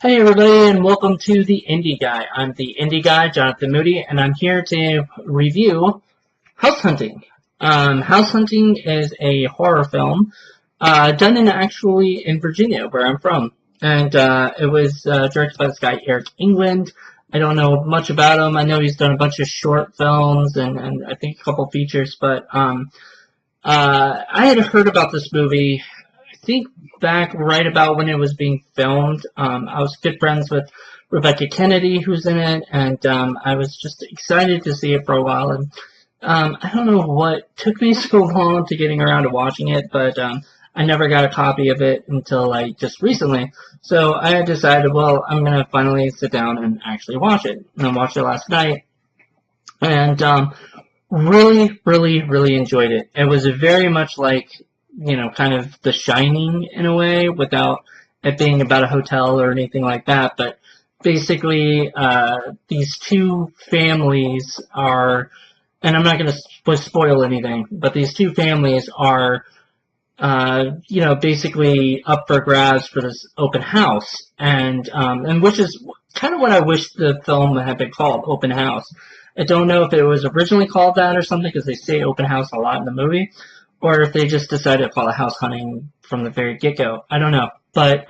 Hey everybody, and welcome to the Indie Guy. I'm the Indie Guy, Jonathan Moody, and I'm here to review House Hunting. House Hunting is a horror film done actually in Virginia, where I'm from, and it was directed by this guy Eric England. I don't know much about him. I know he's done a bunch of short films and I think a couple features, but I had heard about this movie. I think back right about when it was being filmed. I was good friends with Rebecca Kennedy, who's in it, and I was just excited to see it for a while. And I don't know what took me so long to getting around to watching it, but I never got a copy of it until like just recently. So I had decided, well, I'm gonna finally sit down and actually watch it. And I watched it last night, and really enjoyed it. It was very much like, kind of The Shining in a way, without it being about a hotel or anything like that. But basically, these two families are, and I'm not going to spoil anything, but these two families are, basically up for grabs for this open house, and which is kind of what I wish the film had been called, Open House. I don't know if it was originally called that or something, because they say open house a lot in the movie, or if they just decided to call it house hunting from the very get-go. I don't know. But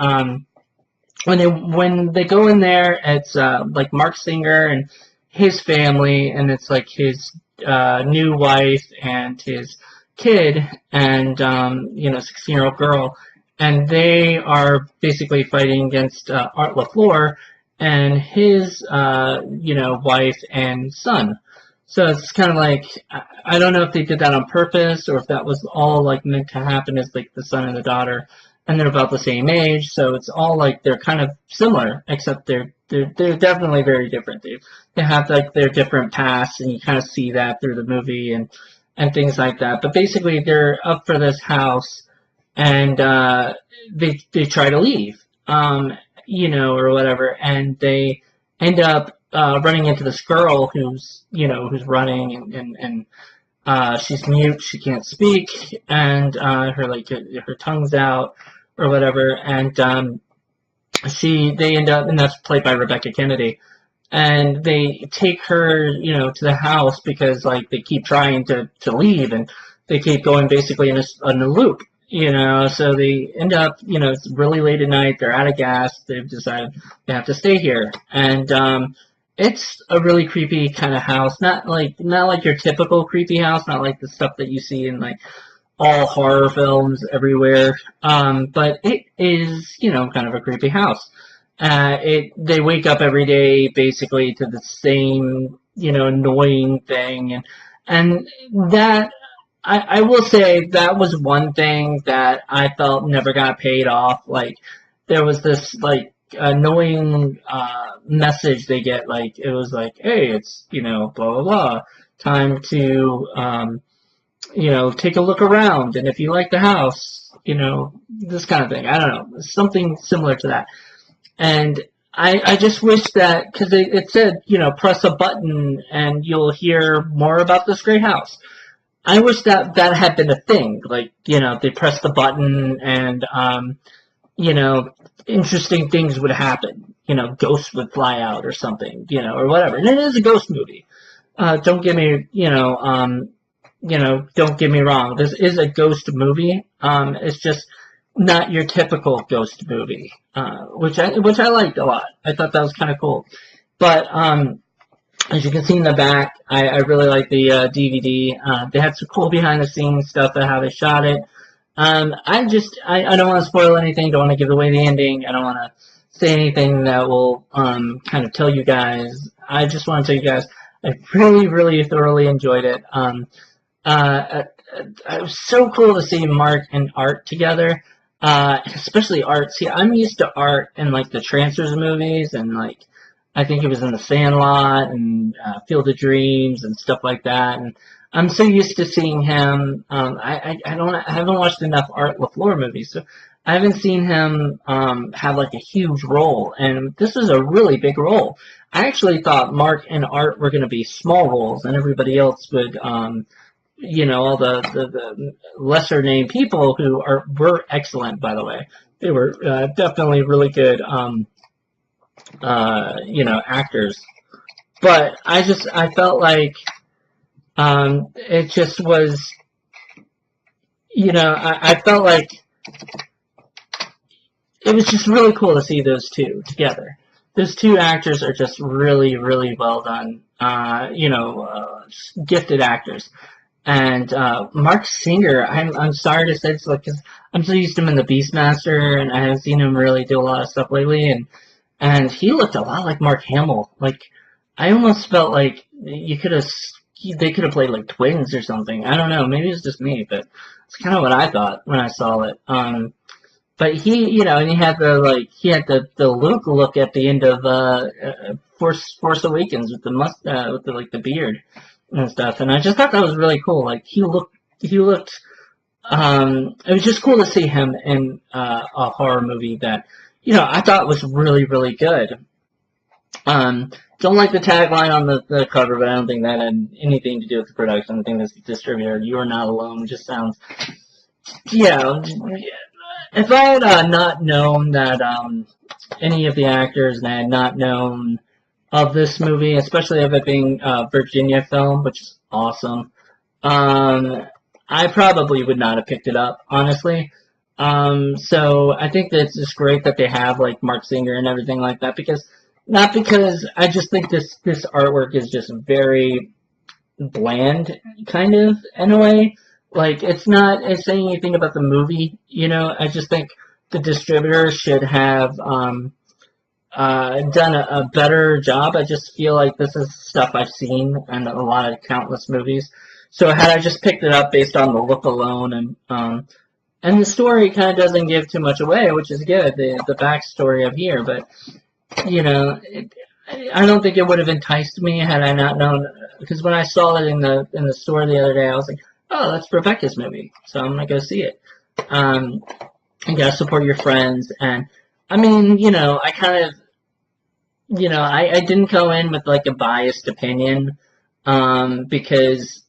when they go in there, it's like Mark Singer and his family, and it's like his new wife and his kid and 16-year-old girl, and they are basically fighting against Art LaFleur and his wife and son. So it's kind of like, I don't know if they did that on purpose or if that was all like meant to happen as like the son and the daughter, and they're about the same age, so it's all like they're kind of similar, except they're definitely very different. They have like their different pasts, and you kind of see that through the movie and things like that. But basically, they're up for this house, and they try to leave, or whatever, and they end up running into this girl who's running, and she's mute, she can't speak, and her tongue's out or whatever, and they end up, and that's played by Rebecca Kennedy, and they take her to the house because like they keep trying to leave, and they keep going basically in a loop. So they end up, it's really late at night, they're out of gas, they've decided they have to stay here, and it's a really creepy kind of house, not like your typical creepy house, not like the stuff that you see in like all horror films everywhere, but it is, kind of a creepy house. They wake up every day basically to the same, annoying thing, and that, I will say that was one thing that I felt never got paid off. Like, there was this, like, annoying message they get, like, it was like, hey, it's, blah, blah, blah, time to, take a look around, and if you like the house, this kind of thing. I don't know, something similar to that. And I just wish that, because it said, press a button and you'll hear more about this great house. I wish that had been a thing. Like, they press the button and, interesting things would happen. Ghosts would fly out or something, or whatever. And it is a ghost movie. Don't get me, don't get me wrong. This is a ghost movie. It's just not your typical ghost movie, which I liked a lot. I thought that was kind of cool. But, as you can see in the back, I really like the DVD. They had some cool behind-the-scenes stuff of how they shot it. I don't want to spoil anything. Don't want to give away the ending. I don't want to say anything that will kind of tell you guys. I just want to tell you guys I really thoroughly enjoyed it. It was so cool to see Mark and Art together, especially Art. See, I'm used to Art in like the Trancers movies, and like I think he was in The Sandlot and Field of Dreams and stuff like that. And I'm so used to seeing him. I haven't watched enough Art LaFleur movies, so I haven't seen him have like a huge role. And this is a really big role. I actually thought Mark and Art were going to be small roles, and everybody else would, all the lesser named people who were excellent, by the way. They were definitely really good. actors. But I felt like it just was, I felt like it was just really cool to see those two together. Those two actors are just really, really well done. Gifted actors. And Mark Singer, I'm sorry to say this, like, 'cause I'm so used to him in the Beastmaster, and I haven't seen him really do a lot of stuff lately. And he looked a lot like Mark Hamill. Like, I almost felt like they could have played like twins or something. I don't know. Maybe it's just me, but it's kind of what I thought when I saw it. But and he had the Luke look at the end of Force Awakens with the beard and stuff, and I just thought that was really cool. Like he looked. It was just cool to see him in a horror movie that I thought was really, really good. Don't like the tagline on the cover, but I don't think that had anything to do with the production. I think this distributor, "You Are Not Alone," just sounds. Yeah. If I had not known that any of the actors, and I had not known of this movie, especially of it being a Virginia film, which is awesome, I probably would not have picked it up, honestly. So I think that it's just great that they have like Mark Singer and everything like that, because I just think this artwork is just very bland, kind of, in a way. Like, it's not saying anything about the movie, I just think the distributor should have done a better job. I just feel like this is stuff I've seen in a lot of countless movies. So had I just picked it up based on the look alone, and the story kind of doesn't give too much away, which is good, the backstory of here, but, I don't think it would have enticed me had I not known, because when I saw it in the store the other day, I was like, oh, that's Rebecca's movie, so I'm gonna go see it. You gotta support your friends, and I mean, I kind of, I didn't go in with like a biased opinion, because,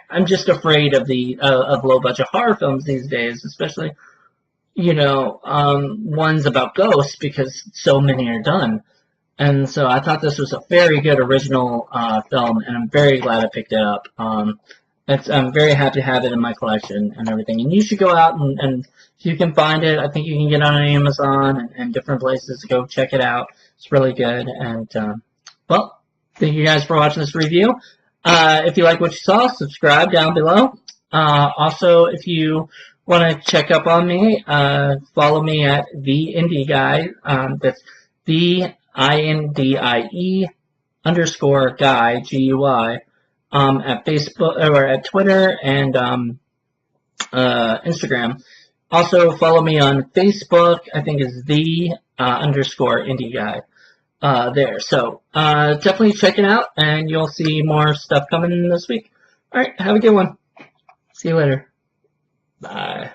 I'm just afraid of of low budget horror films these days, especially, ones about ghosts, because so many are done. And so I thought this was a very good original film, and I'm very glad I picked it up. I'm very happy to have it in my collection and everything. And you should go out and if you can find it, I think you can get it on Amazon and different places. Go check it out. It's really good. And, well, thank you guys for watching this review. If you like what you saw, subscribe down below. Also, if you want to check up on me, follow me at The Indie Guy. That's the INDIE _ guy, GUI, at Facebook or at Twitter and Instagram. Also follow me on Facebook. I think it's the _ indie guy there. So definitely check it out, and you'll see more stuff coming this week. All right, have a good one. See you later. Bye.